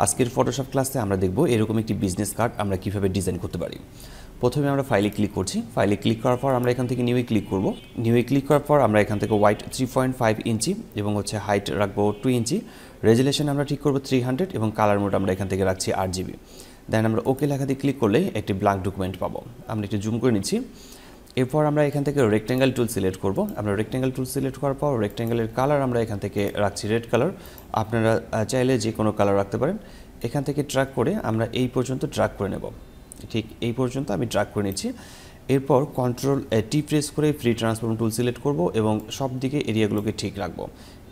আজকের ফটোশপ ক্লাসে আমরা দেখব এরকম একটি বিজনেস কার্ড আমরা কিভাবে ডিজাইন করতে পারি। প্রথমে আমরা ফাইলে ক্লিক করছি। ফাইলে ক্লিক করার পর আমরা এখান থেকে নিউয়ে ক্লিক করব। নিউয়ে ক্লিক করার পর আমরা এখান থেকে ওয়াইড 3.5 ইঞ্চি এবং হাইট রাখবো 2 ইঞ্চি। রেজুলেশন আমরা ঠিক করব 300 এবং কালার মোড আমরা এখান থেকে রাখছি 8 GB। দেন আমরা ওকে লেখা দিয়ে ক্লিক করলে একটি ব্ল্যাঙ্ক ডকুমেন্ট পাবো। আমরা একটু জুম করে নিচ্ছি। এরপর আমরা এখান থেকে রেক্ট্যাঙ্গেল টুল সিলেক্ট করব। আমরা রেক্ট্যাঙ্গেল টুল সিলেক্ট করার পর রেক্ট্যাঙ্গেলের কালার আমরা এখান থেকে রাখছি রেড কালার। আপনারা চাইলে যে কোনো কালার রাখতে পারেন। এখান থেকে ড্র্যাগ করে আমরা এই পর্যন্ত ড্র্যাগ করে নেব। ঠিক এই পর্যন্ত আমি ড্র্যাগ করে নিচ্ছি। এরপর কন্ট্রোল টি প্রেস করে ফ্রি ট্রান্সফর্ম টুল সিলেক্ট করব এবং সব দিকে এরিয়াগুলোকে ঠিক রাখবো।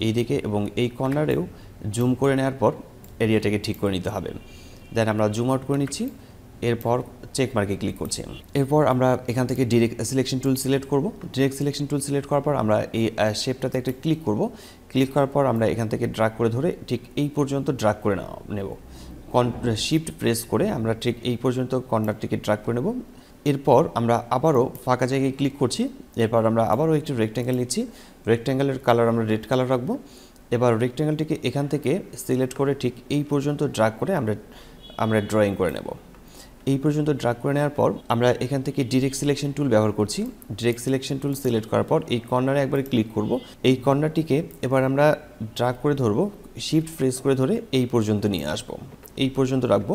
এই দিকে এবং এই কর্নারেও জুম করে নেওয়ার পর এরিয়াটাকে ঠিক করে নিতে হবে। দেন আমরা জুম আউট করে নিচ্ছি। এরপর চেক মার্কে ক্লিক করছি। এরপর আমরা এখান থেকে ডিরেক্ট সিলেকশন টুল সিলেক্ট করব। ডিরেক্ট সিলেকশন টুল সিলেক্ট করার পর আমরা এই শেপটাতে একটা ক্লিক করব। ক্লিক করার পর আমরা এখান থেকে ড্র্যাগ করে ধরে ঠিক এই পর্যন্ত ড্র্যাগ করে নেব। শিফট প্রেস করে আমরা ঠিক এই পর্যন্ত কর্নারটিকে ড্র্যাগ করে নেব। এরপর আমরা আবারও ফাঁকা জায়গায় ক্লিক করছি। এরপর আমরা আবারও একটি রেক্ট্যাঙ্গেল নিচ্ছি। রেক্ট্যাঙ্গেলের কালার আমরা রেড কালার রাখবো। এবার রেক্ট্যাঙ্গেলটিকে এখান থেকে সিলেক্ট করে ঠিক এই পর্যন্ত ড্র্যাগ করে আমরা ড্রয়িং করে নেব। এই পর্যন্ত ড্র্যাগ করে নেওয়ার পর আমরা এখান থেকে ডিরেক্ট সিলেকশন টুল ব্যবহার করছি। ডিরেক্ট সিলেকশন টুল সিলেক্ট করার পর এই কর্নারে একবারে ক্লিক করব। এই কর্নারটিকে এবার আমরা ড্র্যাগ করে ধরব। শিফট প্রেস করে ধরে এই পর্যন্ত নিয়ে আসব। এই পর্যন্ত রাখবো।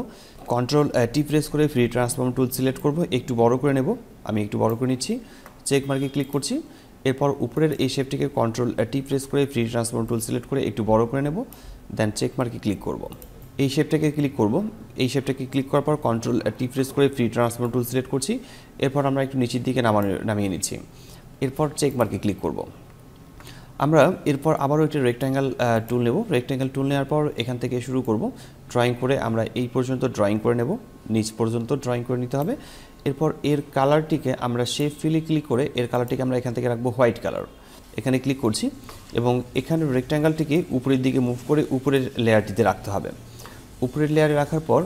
কন্ট্রোল টি প্রেস করে ফ্রি ট্রান্সফর্ম টুল সিলেক্ট করব। একটু বড় করে নেব। আমি একটু বড় করে নিচ্ছি। চেক মার্কে ক্লিক করছি। এরপর উপরের এই শেপটিকে কন্ট্রোল টি প্রেস করে ফ্রি ট্রান্সফর্ম টুল সিলেক্ট করে একটু বড় করে নেব। দেন চেক মার্কে ক্লিক করব। এই শেপটাকে ক্লিক করব। এই শেপটাকে ক্লিক করার পর কন্ট্রোল টি প্রেস করে ফ্রি ট্রান্সফর্ম টুল সিলেক্ট করছি। এরপর আমরা একটু নিচের দিকে নামিয়ে নিচ্ছি। এরপর চেক মার্কে ক্লিক করব। আমরা এরপর আবারও একটি রেক্ট্যাঙ্গেল টুল নেব। রেক্ট্যাঙ্গেল টুল নেওয়ার পর এখান থেকে শুরু করব। ড্রয়িং করে আমরা এই পর্যন্ত ড্রয়িং করে নেব। নিচ পর্যন্ত ড্রয়িং করে নিতে হবে। এরপর এর কালারটিকে আমরা শেপ ফিলে ক্লিক করে এর কালারটিকে আমরা এখান থেকে রাখবো হোয়াইট কালার। এখানে ক্লিক করছি এবং এখানে রেক্ট্যাঙ্গেলটিকে উপরের দিকে মুভ করে উপরের লেয়ারটিতে রাখতে হবে। উপরের লেয়ারে রাখার পর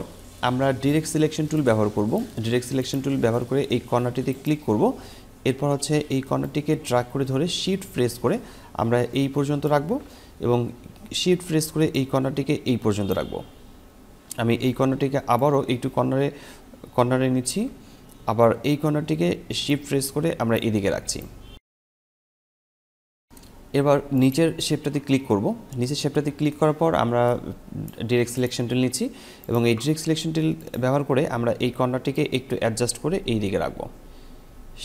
আমরা ডিরেক্ট সিলেকশন টুল ব্যবহার করব। ডিরেক্ট সিলেকশন টুল ব্যবহার করে এই কর্নারটিতে ক্লিক করব। এরপর এই কর্নারটিকে ড্র্যাগ করে ধরে শিফট প্রেস করে আমরা এই পর্যন্ত রাখবো এবং শিফট প্রেস করে এই কর্নারটিকে এই পর্যন্ত রাখবো। আমি এই কর্নারটিকে আবারও একটু কর্নারে নিচ্ছি। আবার এই কর্নারটিকে শিফট প্রেস করে আমরা এদিকে রাখছি। এবার নিচের শেপটাতে ক্লিক করব। নিচের শেপটাতে ক্লিক করার পর আমরা ডিরেক্ট সিলেকশন টুল নিচ্ছি এবং এই ডিরেক্ট সিলেকশন টুল ব্যবহার করে আমরা এই কর্নারটিকে একটু অ্যাডজাস্ট করে এই দিকে রাখবো।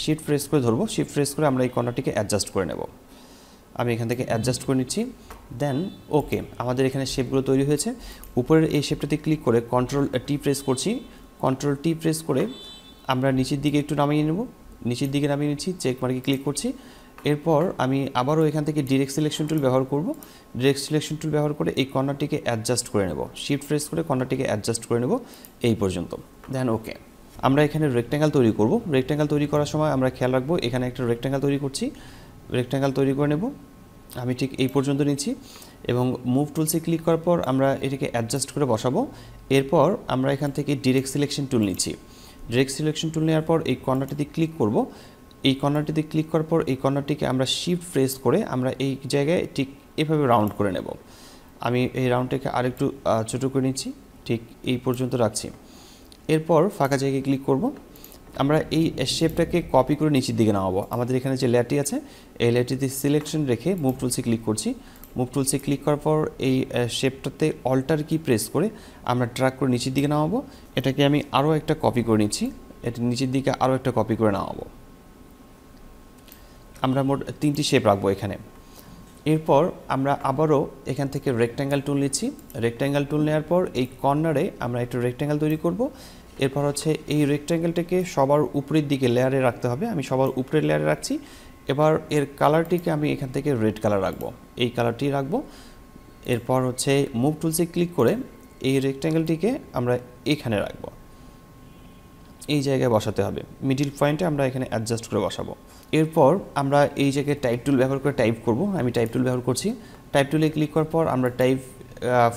শিফট প্রেস করে ধরবো। শিফট প্রেস করে আমরা এই কর্নারটিকে অ্যাডজাস্ট করে নেব। আমি এখান থেকে অ্যাডজাস্ট করে নিচ্ছি। দেন ওকে, আমাদের এখানে শেপগুলো তৈরি হয়েছে। উপরের এই শেপটাতে ক্লিক করে কন্ট্রোল টি প্রেস করছি। কন্ট্রোল টি প্রেস করে আমরা নিচের দিকে একটু নামিয়ে নেব। নিচের দিকে নামিয়ে নিচ্ছি। চেক মার্কে ক্লিক করছি। এরপর আমি আবারও এখান থেকে ডিরেক্ট সিলেকশন টুল ব্যবহার করব। ডিরেক্ট সিলেকশন টুল ব্যবহার করে এই কর্নারটিকে অ্যাডজাস্ট করে নেব। শিফট প্রেস করে কর্নারটিকে অ্যাডজাস্ট করে নেব এই পর্যন্ত। দেন ওকে, আমরা এখানে রেক্ট্যাঙ্গেল তৈরি করব। রেক্ট্যাঙ্গেল তৈরি করার সময় আমরা খেয়াল রাখবো এখানে একটা রেক্ট্যাঙ্গেল তৈরি করছি। রেক্ট্যাঙ্গেল তৈরি করে নেব। আমি ঠিক এই পর্যন্ত নিচ্ছি এবং মুভ টুলসে ক্লিক করার পর আমরা এটাকে অ্যাডজাস্ট করে বসাবো। এরপর আমরা এখান থেকে ডিরেক্ট সিলেকশন টুল নিচ্ছি। ডিরেক্ট সিলেকশন টুল নেওয়ার পর এই কর্নারটিতে ক্লিক করব। এই কর্নারটিতে ক্লিক করার পর এই কর্নারটিকে আমরা শিফট প্রেস করে আমরা এই জায়গায় ঠিক এভাবে রাউন্ড করে নেব। আমি এই রাউন্ডটাকে আরেকটু ছোটো করে নিচ্ছি। ঠিক এই পর্যন্ত রাখছি। এরপর ফাঁকা জায়গায় ক্লিক করব। আমরা এই শেপটাকে কপি করে নিচের দিকে নামাবো। আমাদের এখানে যে লেয়ারটি আছে এই লেয়ারটিতে সিলেকশন রেখে মুভ টুলসে ক্লিক করছি। মুভ টুলসে ক্লিক করার পর এই শেপটাতে অল্টার কি প্রেস করে আমরা ড্র্যাগ করে নিচের দিকে নামাবো। এটাকে আমি আরও একটা কপি করে নিচ্ছি। এটা নিচের দিকে আরও একটা কপি করে নামাবো। আমরা মোট 3টি শেপ রাখবো এখানে। এরপর আমরা আবারও এখান থেকে রেক্ট্যাঙ্গেল টুল নিচ্ছি। রেক্ট্যাঙ্গেল টুল নেওয়ার পর এই কর্নারে আমরা একটু রেক্ট্যাঙ্গেল তৈরি করব। এরপর এই রেক্ট্যাঙ্গেলটাকে সবার উপরের দিকে লেয়ারে রাখতে হবে। আমি সবার উপরের লেয়ারে রাখছি। এবার এর কালারটিকে আমি এখান থেকে রেড কালার রাখবো। এই কালারটি রাখবো। এরপর মুভ টুলসে ক্লিক করে এই রেক্ট্যাঙ্গেলটিকে আমরা এখানে রাখবো। এই জায়গায় বসাতে হবে। মিডিল পয়েন্টে আমরা এখানে অ্যাডজাস্ট করে বসাবো। এরপর আমরা এই জায়গায় টাইপ টুল ব্যবহার করে টাইপ করব। আমি টাইপ টুল ব্যবহার করছি। টাইপ টুলে ক্লিক করার পর আমরা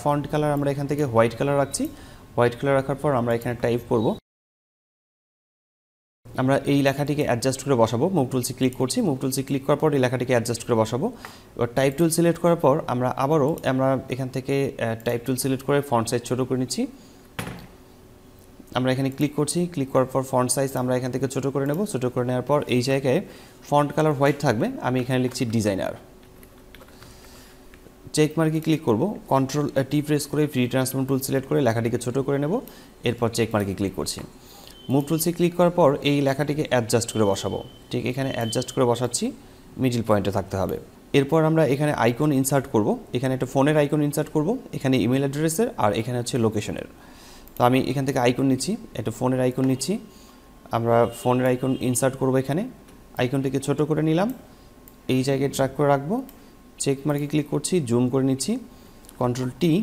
ফন্ট কালার আমরা এখান থেকে হোয়াইট কালার রাখছি। হোয়াইট কালার রাখার পর আমরা এখানে টাইপ করব। আমরা এই লেখাটিকে অ্যাডজাস্ট করে বসাবো। মুভ টুলসে ক্লিক করছি, মুভ টুলসে ক্লিক করার পর এই লেখাটিকে অ্যাডজাস্ট করে বসাবো। এবার টাইপ টুল সিলেক্ট করার পর আমরা এখান থেকে টাইপ টুল সিলেক্ট করে ফন্ট সাইজ ছোটো করে নিচ্ছি। আমরা এখানে ক্লিক করছি, ক্লিক করার পর ফন্ট সাইজ আমরা এখান থেকে ছোটো করে নেব। ছোটো করে নেওয়ার পর এই জায়গায় ফন্ট কালার হোয়াইট থাকবে, আমি এখানে লিখছি ডিজাইনার। চেক মার্কে ক্লিক করব, কন্ট্রোল টি প্রেস করে ফ্রি ট্রান্সফর্ম টুল সিলেক্ট করে লেখাটিকে ছোটো করে নেব। এরপর চেক মার্কে ক্লিক করছি। মুভ টুলসে ক্লিক করার পর এই লেখাটিকে অ্যাডজাস্ট করে বসাবো। ঠিক এখানে অ্যাডজাস্ট করে বসাচ্ছি, মিডল পয়েন্টে থাকতে হবে। এরপর আমরা এখানে আইকন ইনসার্ট করব। এখানে একটা ফোনের আইকন ইনসার্ট করব, এখানে ইমেল অ্যাড্রেসের আর এখানে হচ্ছে লোকেশনের। তো আমি এখান থেকে আইকন নিচ্ছি, একটা ফোনের আইকন নিচ্ছি। আমরা ফোনের আইকন ইনসার্ট করব, এখানে আইকনটিকে ছোট করে নিলাম, এই জায়গায় ট্র্যাক করে রাখবো। চেক মার্কে ক্লিক করছি, জুম করে নিচ্ছি, কন্ট্রোল টি।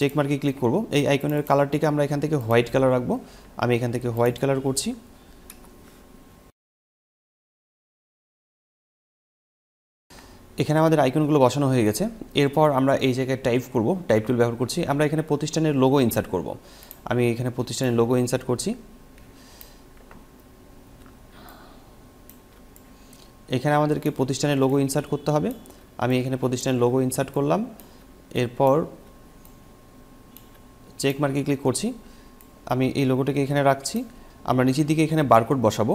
চেক মার্কে ক্লিক করব। এই আইকনের কালারটিকে আমরা এখান থেকে হোয়াইট কালার রাখবো। আমি এখান থেকে হোয়াইট কালার করছি। এখানে আমাদের আইকনগুলো বসানো হয়ে গেছে। এরপর আমরা এই জায়গায় টাইপ করব, টাইপ টুল ব্যবহার করছি। আমরা এখানে প্রতিষ্ঠানের লোগো ইনসার্ট করব। আমি এখানে প্রতিষ্ঠানের লোগো ইনসার্ট করছি। এখানে আমাদেরকে প্রতিষ্ঠানের লোগো ইনসার্ট করতে হবে। আমি এখানে প্রতিষ্ঠানের লোগো ইনসার্ট করলাম। এরপর চেক মার্কে ক্লিক করছি, আমি এই লোগোটাকে এখানে রাখছি। আমরা নিচের দিকে এখানে বারকোড বসাবো।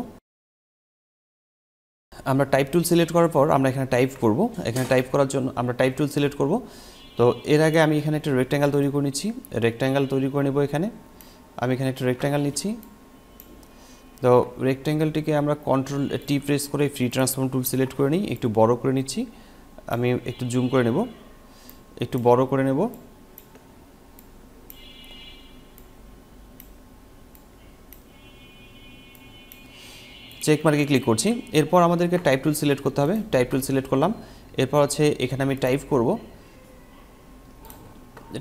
আমরা টাইপ টুল সিলেক্ট করার পর আমরা এখানে টাইপ করব। এখানে টাইপ করার জন্য আমরা টাইপ টুল সিলেক্ট করব। তো এর আগে আমি এখানে একটা রেক্ট্যাঙ্গেল তৈরি করে নিচ্ছি, রেক্ট্যাঙ্গেল তৈরি করে নেব। এখানে আমি এখানে একটা রেক্ট্যাঙ্গেল নিচ্ছি। তো রেক্ট্যাঙ্গেলটিকে আমরা কন্ট্রোল টি প্রেস করে ফ্রি ট্রান্সফর্ম টুল সিলেক্ট করে নিই, একটু বড় করে নিচ্ছি। আমি একটু জুম করে নেব, একটু বড় করে নেব। চেক মার্কে ক্লিক করছি। এরপর আমাদেরকে টাইপ টুল সিলেক্ট করতে হবে, টাইপ টুল সিলেক্ট করলাম। এরপর হচ্ছে এখানে আমি টাইপ করব।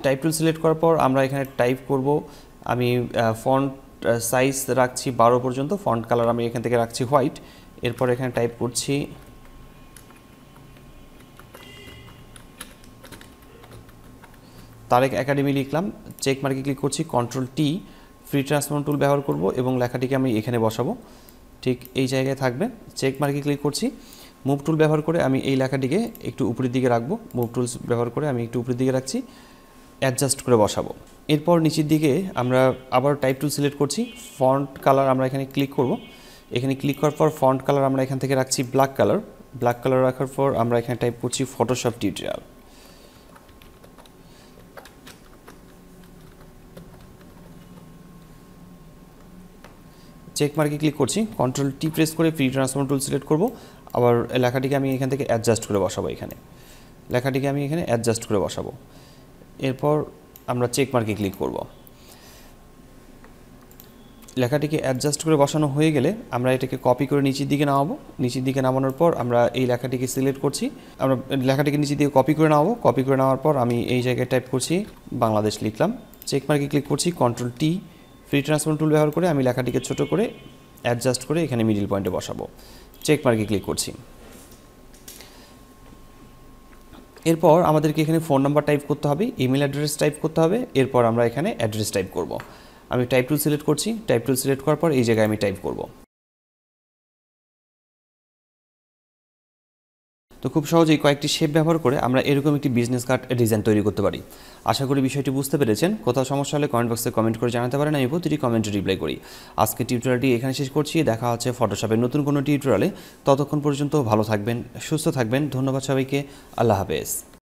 টাইপ টুল সিলেক্ট করার পর আমরা এখানে টাইপ করব। আমি ফন্ট সাইজ রাখছি 12 পর্যন্ত, ফন্ট কালার আমি এখান থেকে রাখছি হোয়াইট। এরপর এখানে টাইপ করছি তারেক একাডেমি লিখলাম। চেক মার্কে ক্লিক করছি, কন্ট্রোল টি ফ্রি ট্রান্সফর্ম টুল ব্যবহার করব এবং লেখাটিকে আমি এখানে বসাবো, ঠিক এই জায়গায় থাকবে। চেক মার্কে ক্লিক করছি, মুভ টুল ব্যবহার করে আমি এই লেখাটিকে একটু উপরের দিকে রাখবো। মুভ টুলস ব্যবহার করে আমি একটু উপরের দিকে রাখছি, অ্যাডজাস্ট করে বসাবো। এরপর নিচের দিকে আমরা আবার টাইপ টুল সিলেক্ট করছি, ফন্ট কালার আমরা এখানে ক্লিক করব। এখানে ক্লিক করার পর ফন্ট কালার আমরা এখান থেকে রাখছি ব্ল্যাক কালার। ব্ল্যাক কালার রাখার পর আমরা এখানে টাইপ করছি ফটোশপ টিউটোরিয়াল। চেক মার্কে ক্লিক করছি, কন্ট্রোল টি প্রেস করে ফ্রি ট্রান্সফর্ম টুল সিলেক্ট করব। আবার লেখাটিকে আমি এখান থেকে অ্যাডজাস্ট করে বসাবো। এখানে লেখাটিকে আমি এখানে অ্যাডজাস্ট করে বসাবো। এরপর আমরা চেক মার্কে ক্লিক করব। লেখাটিকে অ্যাডজাস্ট করে বসানো হয়ে গেলে আমরা এটাকে কপি করে নিচের দিকে নামাবো। নিচের দিকে নামানোর পর আমরা এই লেখাটিকে সিলেক্ট করছি। আমরা লেখাটিকে নিচের দিকে কপি করে নামাবো। কপি করে নেওয়ার পর আমি এই জায়গায় টাইপ করছি বাংলাদেশ লিখলাম। চেক মার্কে ক্লিক করছি, কন্ট্রোল টি ফ্রি ট্রান্সফর্ম টুল ব্যবহার করে আমি লেখাটিকে ছোট করে অ্যাডজাস্ট করে এখানে মিডল পয়েন্টে বসাবো। চেক মার্কে ক্লিক করছি। এরপর আমাদেরকে এখানে ফোন নাম্বার টাইপ করতে হবে, ইমেল অ্যাড্রেস টাইপ করতে হবে। এরপর আমরা এখানে অ্যাড্রেস টাইপ করব। আমি টাইপ টুল সিলেক্ট করছি, টাইপ টুল সিলেক্ট করার পর এই জায়গায় আমি টাইপ করব। তো খুব সহজেই কয়েকটি শেপ ব্যবহার করে আমরা এরকম একটি বিজনেস কার্ড ডিজাইন তৈরি করতে পারি। আশা করি বিষয়টি বুঝতে পেরেছেন। কোথাও সমস্যা হলে কমেন্ট বক্সে কমেন্ট করে জানাতে পারেন, আমি প্রতিটি কমেন্টে রিপ্লাই করি। আজকে টিউটোরিয়ালটি এখানে শেষ করছি। দেখা হচ্ছে ফটোশপের নতুন কোনো টিউটোরিয়ালে। ততক্ষণ পর্যন্ত ভালো থাকবেন, সুস্থ থাকবেন। ধন্যবাদ সবাইকে। আল্লাহ হাফেজ।